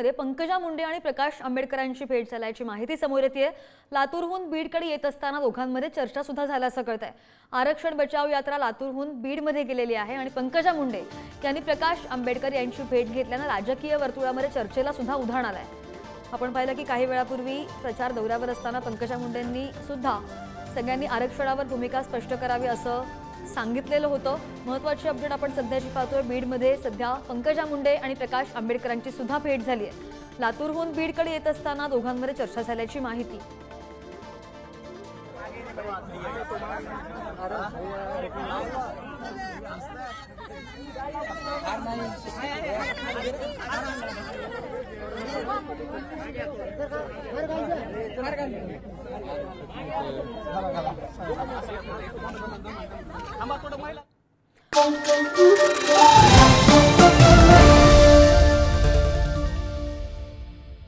बीडमध्ये पंकजा मुंडे आणि प्रकाश आंबेडकरांची भेट झाल्याची माहिती समोर येते। लातूरहून बीडकडे येत असताना दोघांमध्ये चर्चा सुद्धा झाल्याचं कळतंय। आरक्षण बचाव यात्रा लातूरहून बीडमध्ये गेलेली आहे आणि पंकजा मुंडे यांनी प्रकाश आंबेडकर यांची भेट घेतल्याने राजकीय वर्तुळामध्ये चर्चेला सुद्धा उधाण आलंय। आपण पाहिलं की काही वेळापूर्वी प्रचार दौऱ्यावर असताना पंकजा मुंडेंनी सुद्धा सगळ्यांनी आरक्षणावर भूमिका स्पष्ट करावी असं सांगितलेलं होतं। महत्त्वाची अपडेट आपण सध्याची पाहतोय। बीडमध्ये सध्या पंकजा मुंडे आणि प्रकाश आंबेडकरांची सुद्धा भेट झाली आहे। लातूरहून बीडकडे येत असताना दोघांमध्ये चर्चा झाल्याची माहिती। आम्हाला थोडं